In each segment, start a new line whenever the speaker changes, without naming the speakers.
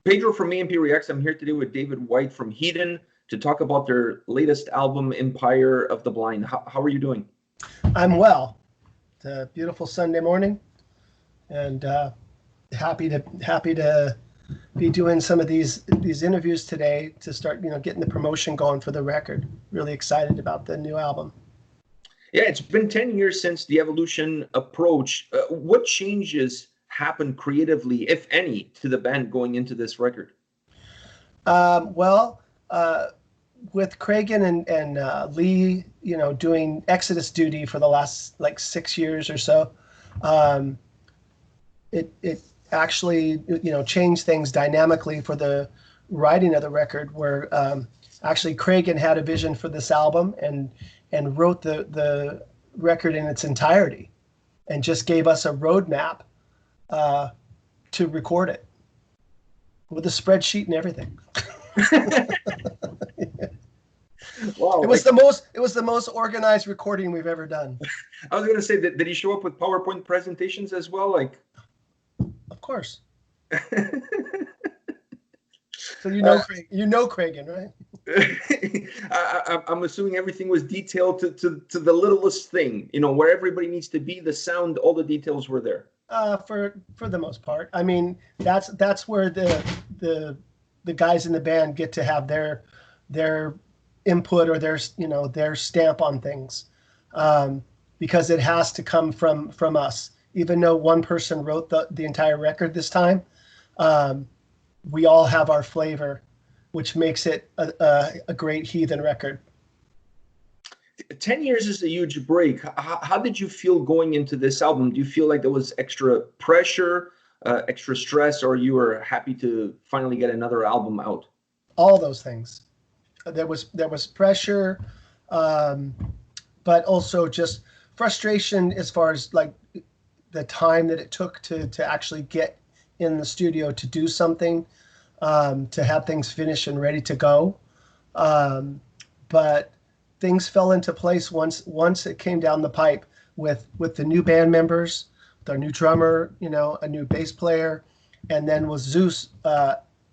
Pedro from A&P-REACTS. I'm here today with David White from Heathen to talk about their latest album, Empire of the Blind. How are you doing?
I'm well. It's a beautiful Sunday morning, and happy to be doing some of these interviews today to start getting the promotion going for the record. Really excited about the new album.
Yeah, it's been 10 years since the Evolution approach. What changes happened creatively, if any, to the band going into this record?
With Cragen and Lee, doing Exodus duty for the last 6 years or so, it actually changed things dynamically for the writing of the record. Where actually Cragen had a vision for this album and wrote the record in its entirety, and just gave us a roadmap to record it with a spreadsheet and everything.
Wow,
it was the most organized recording we've ever done.
I was going to say, did he show up with PowerPoint presentations as well?
Of course. So Cragen, right?
I'm assuming everything was detailed to the littlest thing, where everybody needs to be, the sound, all the details were there.
For the most part. I mean, that's where the guys in the band get to have their input or their stamp on things, because it has to come from us. Even though one person wrote the entire record this time, we all have our flavor, which makes it a great Heathen record.
10 years is a huge break. How did you feel going into this album? Do you feel like there was extra pressure, extra stress, or you were happy to finally get another album out?
All those things. There was pressure, but also just frustration as far as the time that it took to actually get in the studio to do something, to have things finished and ready to go. But things fell into place once it came down the pipe with the new band members, with our new drummer, a new bass player, and then with Zeus,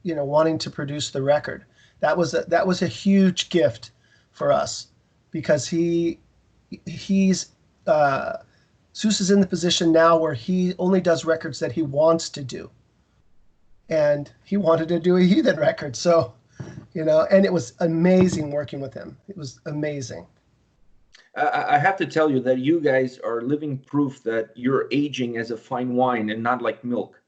wanting to produce the record. That was a huge gift for us, because Zeus is in the position now where he only does records that he wants to do, and he wanted to do a Heathen record, so. And it was amazing working with him. It was amazing.
I have to tell you that you guys are living proof that you're aging as a fine wine and not like milk.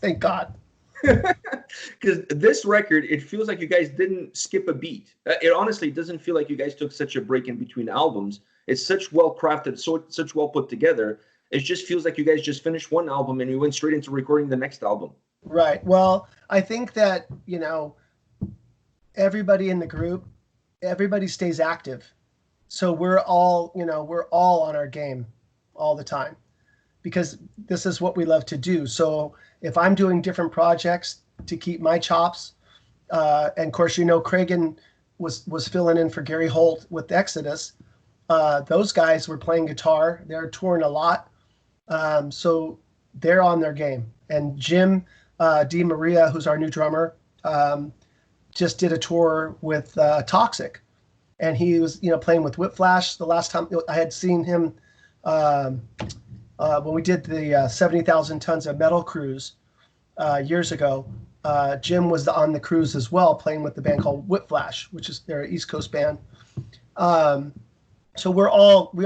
Thank God.
Because this record, it feels like you guys didn't skip a beat. It honestly doesn't feel like you guys took such a break in between albums. It's such well crafted, such well put together. It just feels like you guys just finished one album and you went straight into recording the next album.
Right. Well, I think that, everybody in the group, everybody stays active. So we're all on our game all the time, because this is what we love to do. So if I'm doing different projects to keep my chops, and of course, Cragen was filling in for Gary Holt with Exodus. Those guys were playing guitar. They're touring a lot. So they're on their game. And Jim Di Maria, who's our new drummer, just did a tour with Toxic, and he was playing with Whiplash. The last time I had seen him, when we did the 70,000 Tons of Metal cruise years ago, Jim was on the cruise as well, playing with the band called Whiplash, which is their East Coast band. So we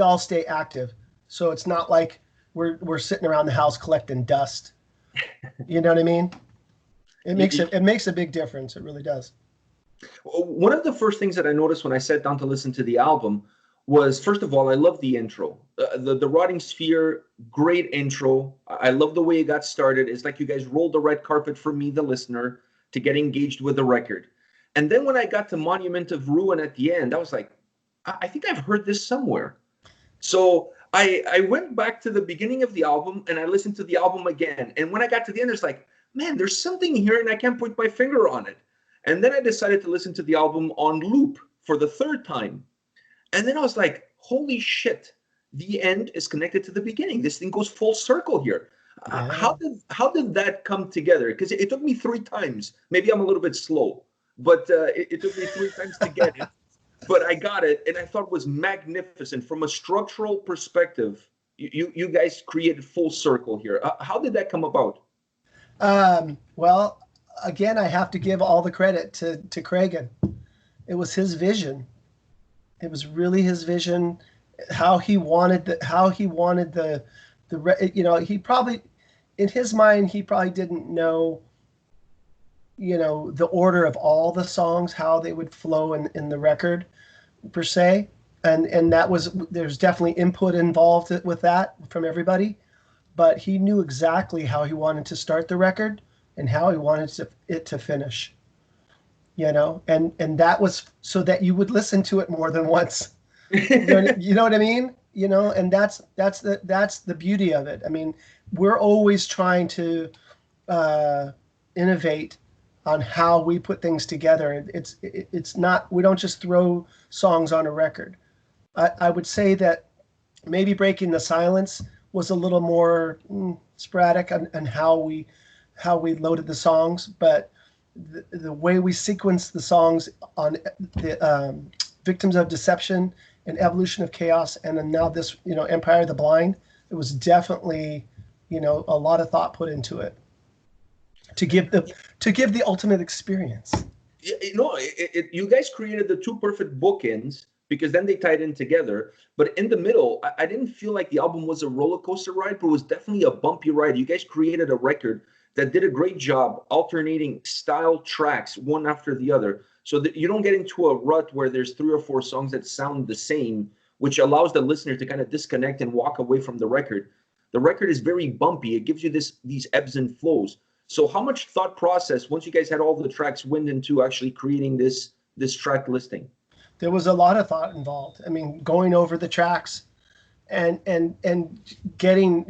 all stay active. So it's not like we're sitting around the house collecting dust. You know what I mean? It makes a big difference. It really does.
One of the first things that I noticed when I sat down to listen to the album was, first of all, I love the intro. The Rotting Sphere, great intro. I love the way it got started. It's like you guys rolled the red carpet for me, the listener, to get engaged with the record. And then when I got to Monument of Ruin at the end, I was like, I think I've heard this somewhere. So I went back to the beginning of the album and I listened to the album again. And when I got to the end, it's like, man, there's something here and I can't put my finger on it. And then I decided to listen to the album on loop for the third time. And then I was like, holy shit, the end is connected to the beginning. This thing goes full circle here.
Yeah.
How did that come together? Because it took me 3 times. Maybe I'm a little bit slow, but it took me 3 times to get it. But I got it, and I thought it was magnificent from a structural perspective. You guys created full circle here. How did that come about?
Well, again, I have to give all the credit to Cragen. It was his vision. It was really his vision, how he wanted he probably, in his mind, he probably didn't know, the order of all the songs, how they would flow in the record per se. And there's definitely input involved with that from everybody, but he knew exactly how he wanted to start the record and how he wanted it to finish, and that was so that you would listen to it more than once. You know what I mean? And that's the beauty of it. I mean, we're always trying to innovate on how we put things together. It's not, we don't just throw songs on a record. I would say that maybe Breaking the Silence was a little more sporadic on how we loaded the songs, but the way we sequenced the songs on the Victims of Deception and Evolution of Chaos, and then now this, Empire of the Blind, it was definitely, a lot of thought put into it to give the ultimate experience.
You guys created the two perfect bookends because then they tied in together. But in the middle, I didn't feel like the album was a roller coaster ride, but it was definitely a bumpy ride. You guys created a record that did a great job alternating style tracks one after the other, so that you don't get into a rut where there's 3 or 4 songs that sound the same, which allows the listener to kind of disconnect and walk away from the record. The record is very bumpy. It gives you these ebbs and flows. So how much thought process, once you guys had all the tracks, went into actually creating this track listing?
There was a lot of thought involved. I mean, going over the tracks and getting,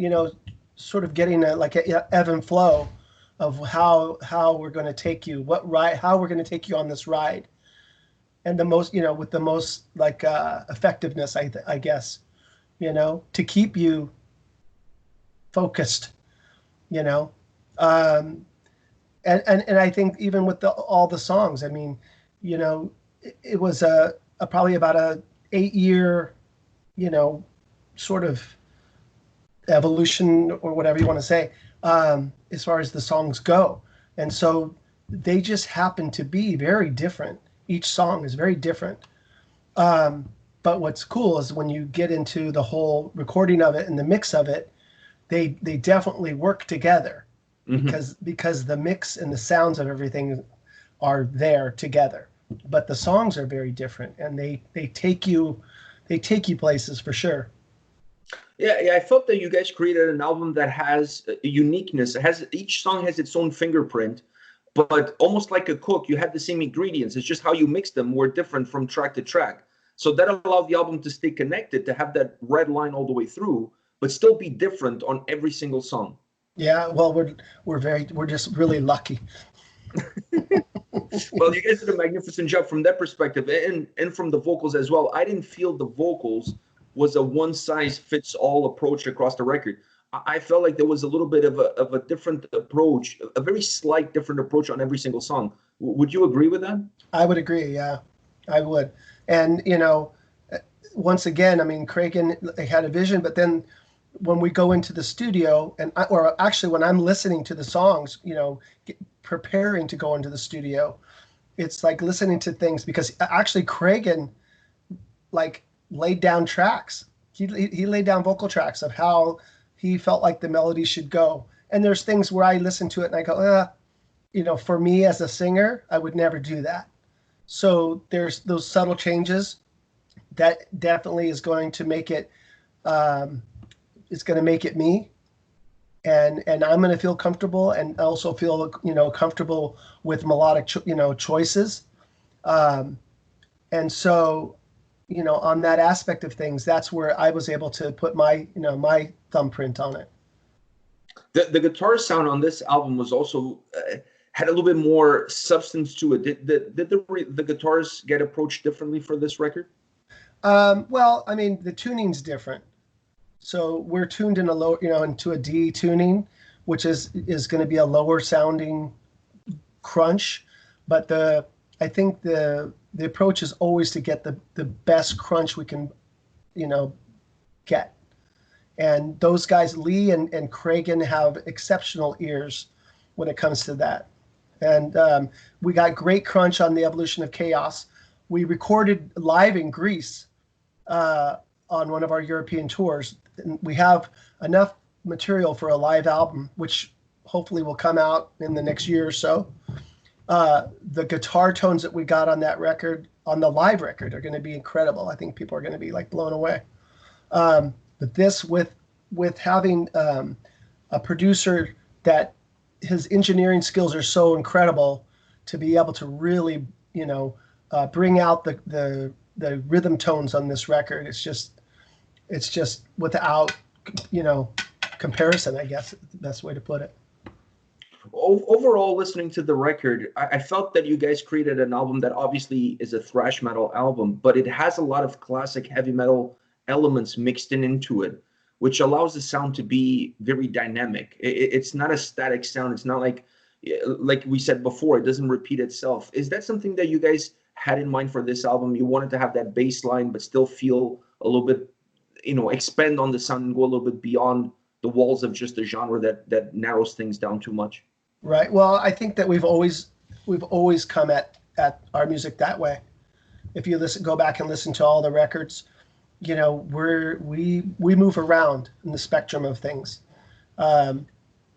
sort of getting a ebb and flow of how we're going to take you, how we're going to take you on this ride, and the most, with the most effectiveness, I guess, to keep you focused, and I think even with all the songs, I mean, it was probably about a 8-year, sort of evolution or whatever you want to say, as far as the songs go. And so they just happen to be very different. Each song is very different. But what's cool is when you get into the whole recording of it and the mix of it, they definitely work together, because the mix and the sounds of everything are there together. But the songs are very different, and they take you places for sure.
Yeah, I felt that you guys created an album that has a uniqueness. Each song has its own fingerprint, but almost like a cook, you had the same ingredients. It's just how you mix them were different from track to track. So that allowed the album to stay connected, to have that red line all the way through, but still be different on every single song.
Yeah, well, we're just really lucky.
Well, you guys did a magnificent job from that perspective, and from the vocals as well. I didn't feel the vocals was a one-size-fits-all approach across the record. I felt like there was a little bit of a different approach, a very slight different approach on every single song. Would you agree with that?
I would agree, yeah, I would. And, once again, I mean, Cragen had a vision, but then when we go into the studio, or actually when I'm listening to the songs, preparing to go into the studio, it's like listening to things, because actually Cragen laid down tracks. He laid down vocal tracks of how he felt like the melody should go. And there's things where I listen to it and I go, for me as a singer, I would never do that. So there's those subtle changes that definitely is going to make it, it's going to make it me. And I'm going to feel comfortable, and also feel, comfortable with melodic, choices. And so, on that aspect of things, that's where I was able to put my thumbprint on it.
The guitar sound on this album was also had a little bit more substance to it. Did the guitars get approached differently for this record?
Well, I mean, the tuning's different. So we're tuned in a low, into a D tuning, which is going to be a lower sounding crunch. But I think the approach is always to get the best crunch we can, get. And those guys, Lee and Kragen, have exceptional ears when it comes to that. And we got great crunch on the Evolution of Chaos. We recorded live in Greece on one of our European tours. And we have enough material for a live album, which hopefully will come out in the next year or so. The guitar tones that we got on that record, on the live record, are going to be incredible. I think people are going to be like blown away. But this, with having a producer that his engineering skills are so incredible, to be able to really, bring out the rhythm tones on this record, it's just without, comparison, I guess is the best way to put it.
Overall, listening to the record, I felt that you guys created an album that obviously is a thrash metal album, but it has a lot of classic heavy metal elements mixed into it, which allows the sound to be very dynamic. It's not a static sound. It's not like we said before, it doesn't repeat itself. Is that something that you guys had in mind for this album? You wanted to have that bass line, but still feel a little bit, expand on the sound and go a little bit beyond the walls of just a genre that narrows things down too much.
Right. Well, I think that we've always come at our music that way. If you go back and listen to all the records, we move around in the spectrum of things,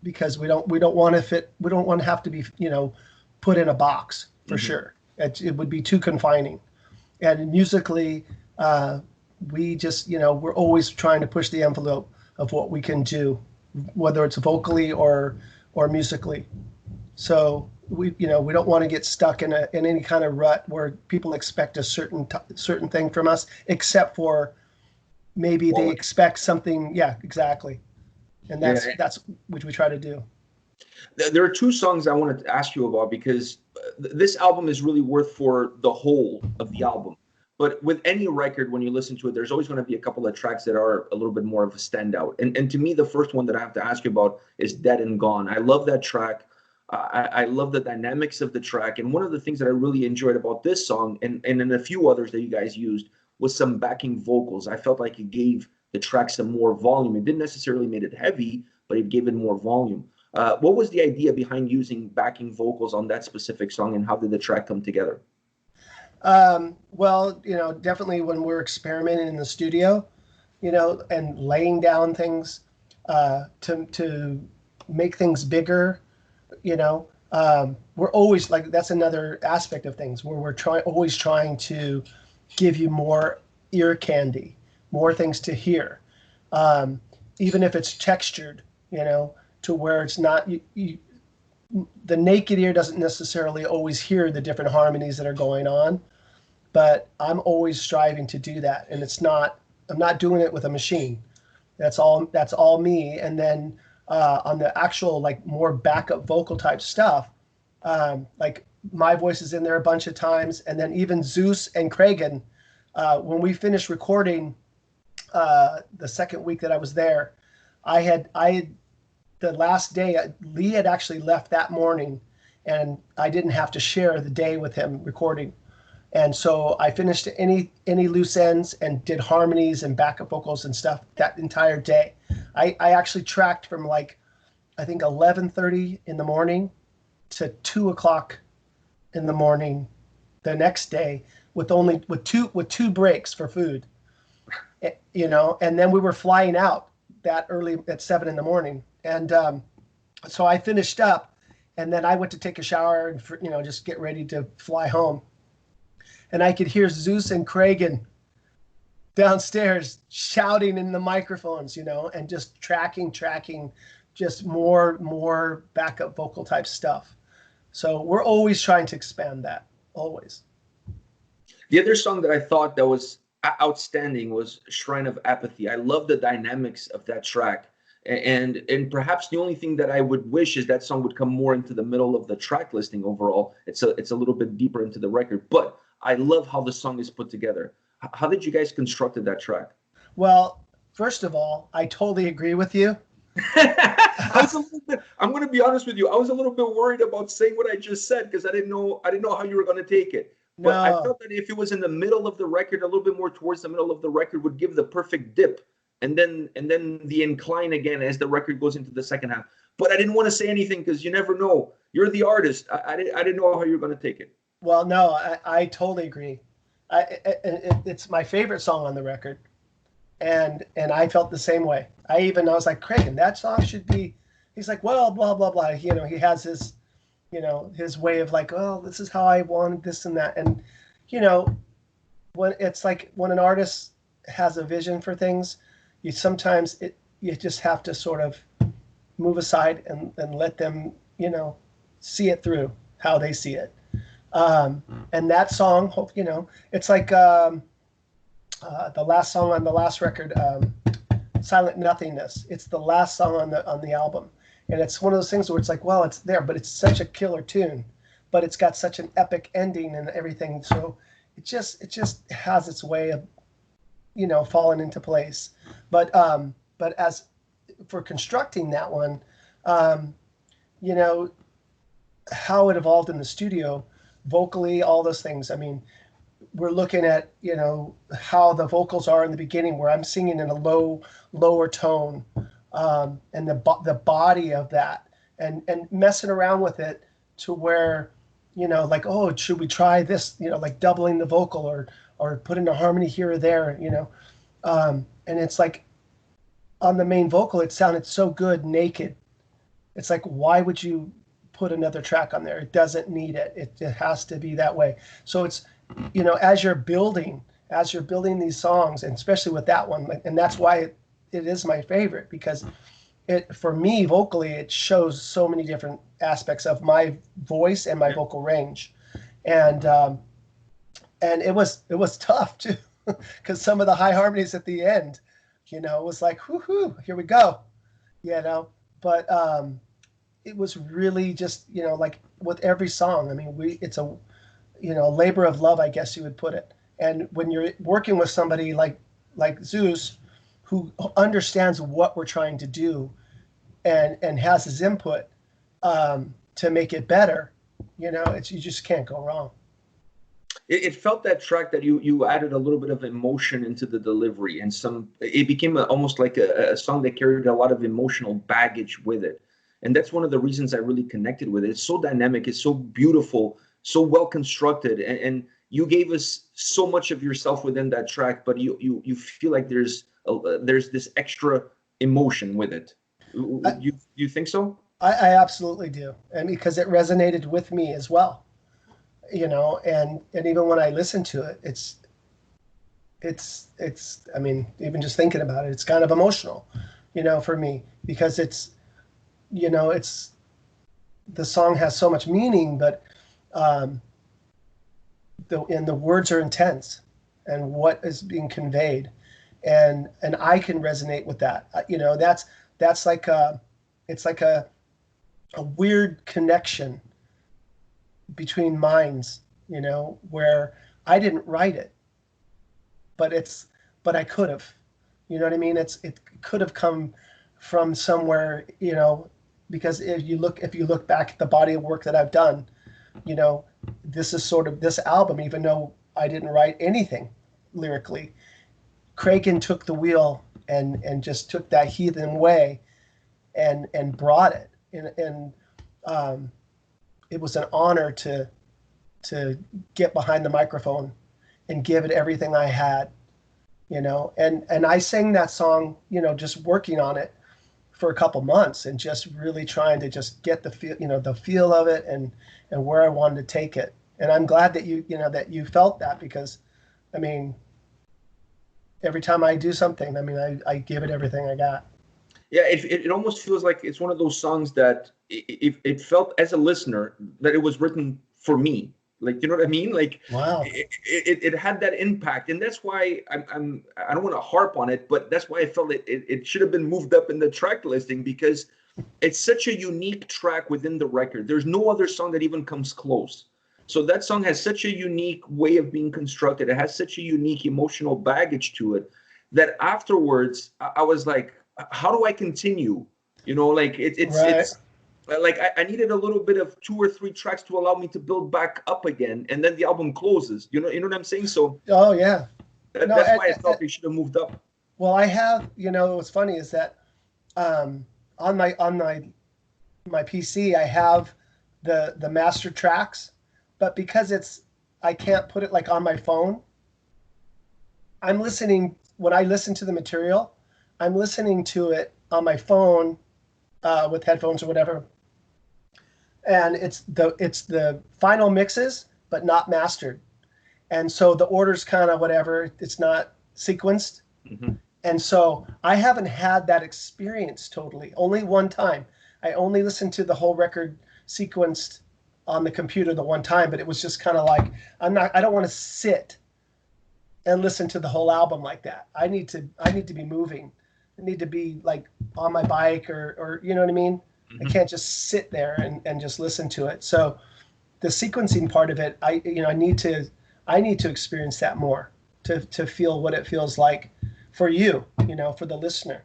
because we don't want to have to be put in a box for sure. It would be too confining. And musically, we just we're always trying to push the envelope of what we can do, whether it's vocally or musically. So we don't want to get stuck in any kind of rut where people expect a certain thing from us, except for maybe they expect something. Yeah, exactly. And that's what we try to do.
There are two songs I wanted to ask you about, because this album is really worth for the whole of the album. But with any record, when you listen to it, there's always going to be a couple of tracks that are a little bit more of a standout. And to me, the first one that I have to ask you about is Dead and Gone. I love that track. I love the dynamics of the track. And one of the things that I really enjoyed about this song, and in a few others that you guys used, was some backing vocals. I felt like it gave the track some more volume. It didn't necessarily make it heavy, but it gave it more volume. What was the idea behind using backing vocals on that specific song, and how did the track come together?
Well, definitely when we're experimenting in the studio, and laying down things to make things bigger, we're always like, that's another aspect of things where we're always trying to give you more ear candy, more things to hear, even if it's textured, to where it's not the naked ear doesn't necessarily always hear the different harmonies that are going on, but I'm always striving to do that. And I'm not doing it with a machine. That's all me. And then on the actual, like, more backup vocal type stuff, like my voice is in there a bunch of times. And then even Zeus and Kragen, when we finished recording the second week that I was there, I had the last day, Lee had actually left that morning, and I didn't have to share the day with him recording. And so I finished any loose ends and did harmonies and backup vocals and stuff that entire day. I actually tracked from I think 11:30 in the morning to 2 o'clock in the morning the next day with two breaks for food, and then we were flying out that early at 7 in the morning. And so I finished up, and then I went to take a shower and just get ready to fly home. And I could hear Zeus and Kragen downstairs shouting in the microphones, and just tracking just more backup vocal type stuff. So we're always trying to expand that, always.
The other song that I thought that was outstanding was Shrine of Apathy. I love the dynamics of that track. And perhaps the only thing that I would wish is that song would come more into the middle of the track listing overall. It's a little bit deeper into the record, but I love how the song is put together. How did you guys constructed that track?
Well, First of all, I totally agree with you.
I was a little bit, I'm going to be honest with you. I was a little bit worried about saying what I just said because I didn't know how you were going to take it. But I
No.
felt that if it was in the middle of the record, a little bit more towards the middle of the record would give the perfect dip, and then the incline again as the record goes into the second half. But I didn't want to say anything because you never know. You're the artist. I didn't know how you were going to take it.
Well, no, I totally agree. It's my favorite song on the record, and I felt the same way. I was like, Craig, and that song should be. He's like, well, blah blah blah. You know, he has his, you know, his way of like, oh, this is how I wanted this and that, and you know, when it's like when an artist has a vision for things, you just have to sort of move aside and let them, you know, see it through how they see it. And that song, you know, it's like the last song on the last record, Silent Nothingness. It's the last song on the album, and it's one of those things where it's like, well, it's there, but it's such a killer tune, but it's got such an epic ending and everything. So it just has its way of, you know, falling into place. But as for constructing that one, you know, how it evolved in the studio, vocally, all those things. I mean, we're looking at, you know, how the vocals are in the beginning, where I'm singing in a lower tone, and the body of that, and messing around with it to where, you know, like, oh, should we try this? You know, like doubling the vocal or putting a harmony here or there, you know, and it's like on the main vocal, it sounded so good naked. It's like, why would you put another track on there? It doesn't need it. It has to be that way. So it's, you know, as you're building these songs, and especially with that one, and that's why it is my favorite, because it, for me, vocally, it shows so many different aspects of my voice and my vocal range. And it was tough too, because some of the high harmonies at the end, you know, it was like, whoo, here we go, you know. But it was really just, you know, like with every song, I mean, it's a, you know, labor of love, I guess you would put it. And when you're working with somebody like Zeus, who understands what we're trying to do and has his input to make it better, you know, you just can't go wrong.
It felt that track that you added a little bit of emotion into the delivery, and it became almost like a song that carried a lot of emotional baggage with it. And that's one of the reasons I really connected with it. It's so dynamic, it's so beautiful, so well constructed, and you gave us so much of yourself within that track, but you feel like there's this extra emotion with it. You think so?
I absolutely do, and because it resonated with me as well, you know, and even when I listen to it, it's I mean, even just thinking about it, it's kind of emotional, you know, for me, because it's, you know, it's, the song has so much meaning, but the words are intense, and what is being conveyed, and I can resonate with that. You know, that's like it's like a weird connection between minds, you know, where I didn't write it, but I could have, you know what I mean? It could have come from somewhere, you know, because if you look back at the body of work that I've done, you know, this is sort of this album, even though I didn't write anything lyrically, Kraken took the wheel and just took that Heathen way and brought it. And it was an honor to get behind the microphone and give it everything I had, you know. And I sang that song, you know, just working on it for a couple months and just really trying to just get the feel, you know, the feel of it and where I wanted to take it. And I'm glad that you know, that you felt that, because, I mean, every time I do something, I mean, I give it everything I got.
Yeah, it almost feels like it's one of those songs that it felt as a listener that it was written for me. Like, you know what I mean? Like,
Wow.
it had that impact, and that's why I don't want to harp on it, but that's why I felt it should have been moved up in the track listing, because it's such a unique track within the record. There's no other song that even comes close. So that song has such a unique way of being constructed. It has such a unique emotional baggage to it that afterwards I was like, how do I continue? You know, like
Right.
it's like I needed a little bit of 2 or 3 tracks to allow me to build back up again, and then the album closes. You know what I'm saying? So
Oh yeah. No,
that's why I thought they should have moved up.
well, I have, what's funny is that um, on my PC, I have the master tracks, but because I can't put it like on my phone. I'm listening when I listen to the material. I'm listening to it on my phone with headphones or whatever, and it's the final mixes, but not mastered, and so the order's kind of whatever. It's not sequenced.
Mm-hmm.
And so I haven't had that experience totally. Only one time. I only listened to the whole record sequenced on the computer the one time, but it was just kind of like I don't want to sit and listen to the whole album like that. I need to be moving. I need to be like on my bike or you know what I mean?
Mm-hmm.
I can't just sit there and just listen to it. So the sequencing part of it, I need to experience that more to feel what it feels like for you, for the listener,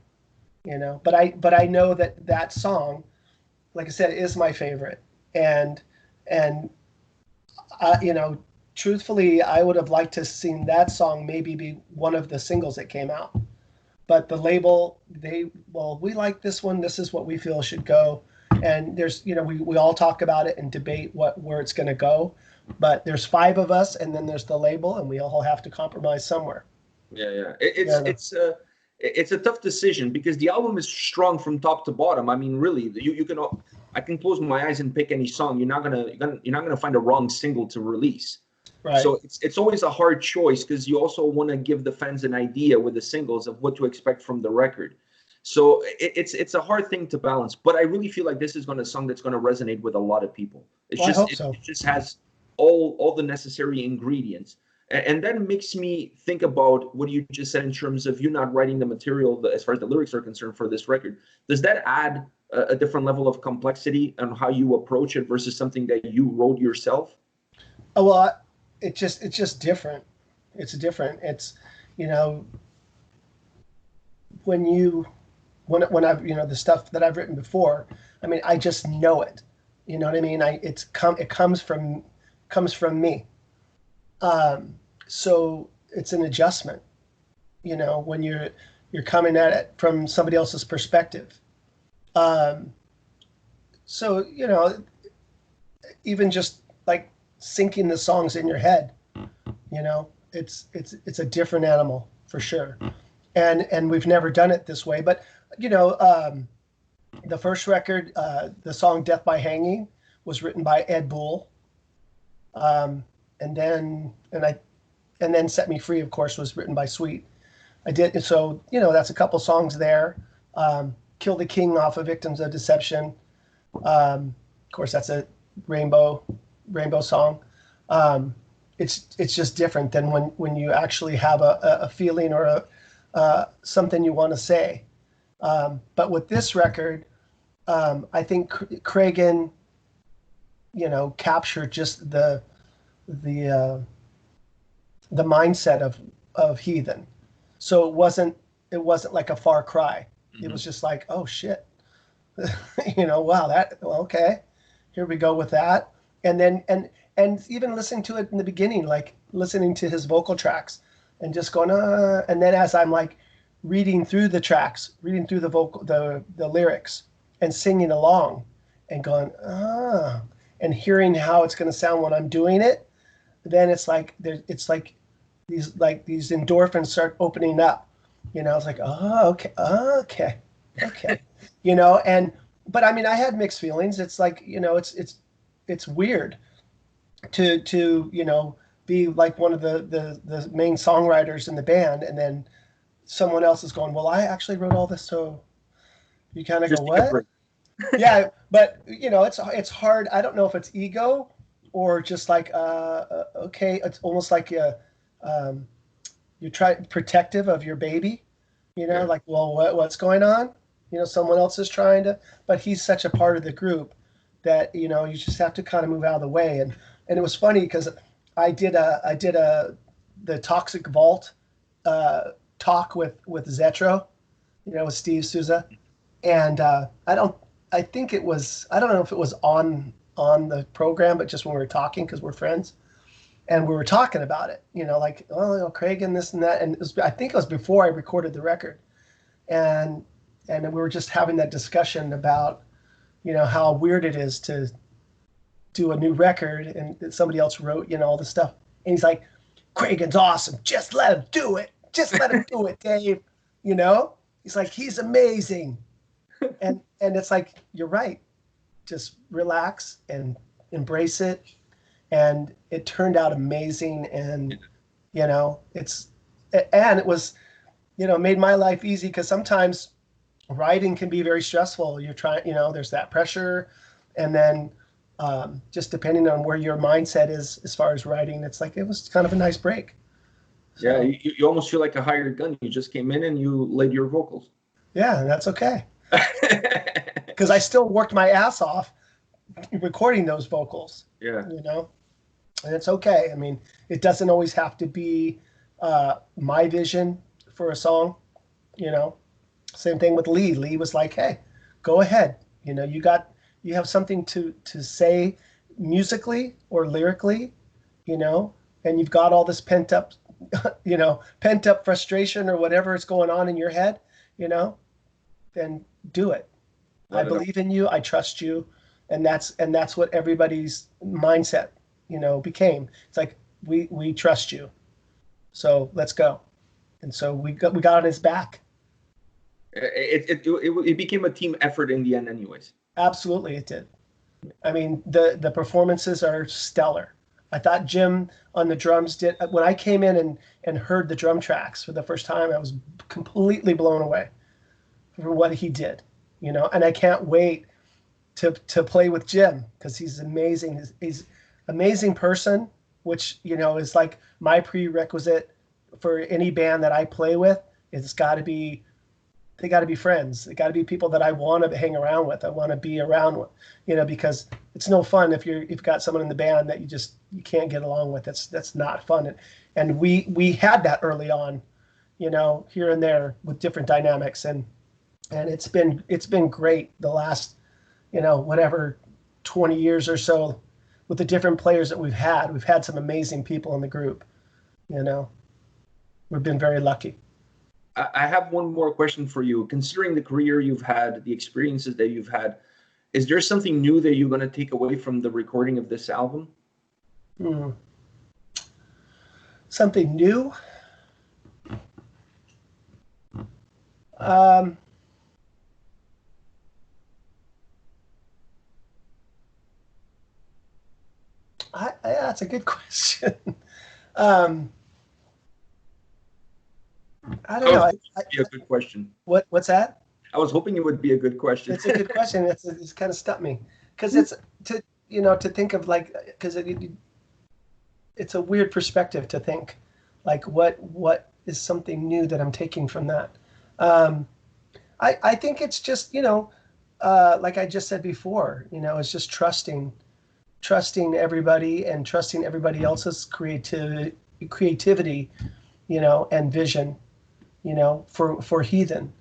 but I know that song, like I said, is my favorite. And truthfully, I would have liked to seen that song maybe be one of the singles that came out. But the label, we like this one. This is what we feel should go. And there's, we all talk about it and debate where it's going to go. But there's 5 of us, and then there's the label, and we all have to compromise somewhere.
Yeah. It's a tough decision because the album is strong from top to bottom. I mean, really, you can. I can close my eyes and pick any song. You're not gonna find a wrong single to release.
Right.
So it's always a hard choice because you also want to give the fans an idea with the singles of what to expect from the record. So it's a hard thing to balance. But I really feel like this is a song that's going to resonate with a lot of people.
I hope so.
It just has all the necessary ingredients. And that makes me think about what you just said in terms of you not writing the material as far as the lyrics are concerned for this record. Does that add a different level of complexity on how you approach it versus something that you wrote yourself?
Oh, well, it's just different. It's different. It's, when I've, the stuff that I've written before, I mean, I just know it. You know what I mean? It comes from me. So it's an adjustment, when you're coming at it from somebody else's perspective. So, even just like syncing the songs in your head, it's a different animal for sure. And we've never done it this way, but the first record, the song Death by Hanging was written by Ed Boole. And then Set Me Free, of course, was written by Sweet. So that's a couple songs there. Kill the King off of Victims of Deception. Of course, that's a rainbow song. It's just different than when you actually have a feeling or something you want to say. But with this record, I think Cragen, captured just the mindset of Heathen. So it wasn't like a far cry. Mm-hmm. It was just like, oh shit, wow, okay, here we go with that. And then and even listening to it in the beginning, like listening to his vocal tracks and just going, and then as I'm like reading through the tracks, reading through the lyrics and singing along and going, and hearing how it's going to sound when I'm doing it, then it's like these endorphins start opening up. It's like, oh, okay. But I mean, I had mixed feelings. It's like, it's weird to be like one of the main songwriters in the band, and then someone else is going, well, I actually wrote all this, so you kind of go, what? Yeah, but it's hard. I don't know if it's ego or just like okay, it's almost like you're protective of your baby,
Yeah.
like, well, what's going on? Someone else is trying to, but he's such a part of the group that you just have to kind of move out of the way. And it was funny because I did the Toxic Vault talk with Zetro, with Steve Souza, and I think it was, I don't know if it was on the program, but just when we were talking, because we're friends, and we were talking about it, like, oh, Craig and this and that, and I think it was before I recorded the record, and we were just having that discussion about, how weird it is to do a new record and somebody else wrote, all this stuff, and he's like, Cragen's awesome, just let him do it, Dave, he's like, he's amazing. And it's like, you're right. Just relax and embrace it. And it turned out amazing. And, it was, made my life easy, because sometimes writing can be very stressful. You're trying, there's that pressure. And then just depending on where your mindset is as far as writing, it's like, it was kind of a nice break. So,
yeah, you almost feel like a hired gun. You just came in and you laid your vocals.
Yeah, and that's okay. Because I still worked my ass off recording those vocals.
Yeah.
And it's okay. I mean, it doesn't always have to be my vision for a song. Same thing with Lee. Lee was like, hey, go ahead. You have something to say musically or lyrically, and you've got all this pent up frustration or whatever is going on in your head, then do it. I believe in you. I trust you. And that's what everybody's mindset, became. It's like, we trust you. So let's go. And so we got on his back.
It became a team effort in the end anyways.
Absolutely, it did. I mean, the performances are stellar. I thought Jim on the drums did. When I came in and heard the drum tracks for the first time, I was completely blown away for what he did, and I can't wait to play with Jim, because he's amazing. He's amazing person, which, is like my prerequisite for any band that I play with. They got to be friends. They got to be people that I want to hang around with. I want to be around with, because it's no fun if you've got someone in the band that you can't get along with. That's not fun. And we had that early on, here and there with different dynamics, and it's been great the last, whatever, 20 years or so, with the different players that we've had. We've had some amazing people in the group. We've been very lucky.
I have one more question for you. Considering the career you've had, the experiences that you've had, is there something new that you're going to take away from the recording of this album?
Something new? That's a good question. I don't know.
It'd be a good question.
What's that?
I was hoping it would be a good question.
It's a good question. It's kind of stumped me, because it's to think of, like, because it's a weird perspective to think, like, what is something new that I'm taking from that. I think it's just, like I just said before, it's just trusting everybody and trusting everybody else's creativity, and vision, for Heathen,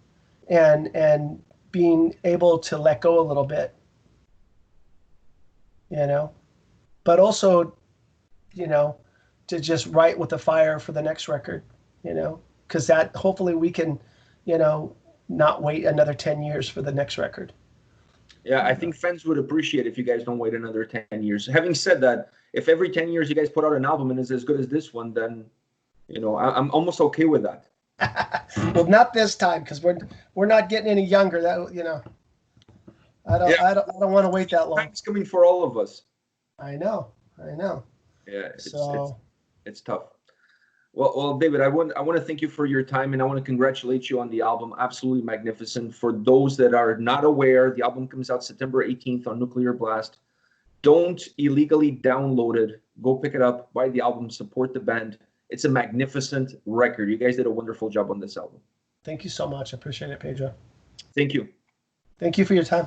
and being able to let go a little bit, but also, to just write with the fire for the next record, because that hopefully we can, not wait another 10 years for the next record.
Yeah, I think fans would appreciate if you guys don't wait another 10 years. Having said that, if every 10 years you guys put out an album and it's as good as this one, then, I'm almost okay with that.
Well, not this time, because we're not getting any younger. That I don't want to wait that long.
Time's coming for all of us.
I know.
Yeah, it's tough. Well, David, I want to thank you for your time, and I want to congratulate you on the album. Absolutely magnificent. For those that are not aware, the album comes out September 18th on Nuclear Blast. Don't illegally download it. Go pick it up, buy the album, support the band. It's a magnificent record. You guys did a wonderful job on this album.
Thank you so much. I appreciate it, Pedro.
Thank you.
Thank you for your time.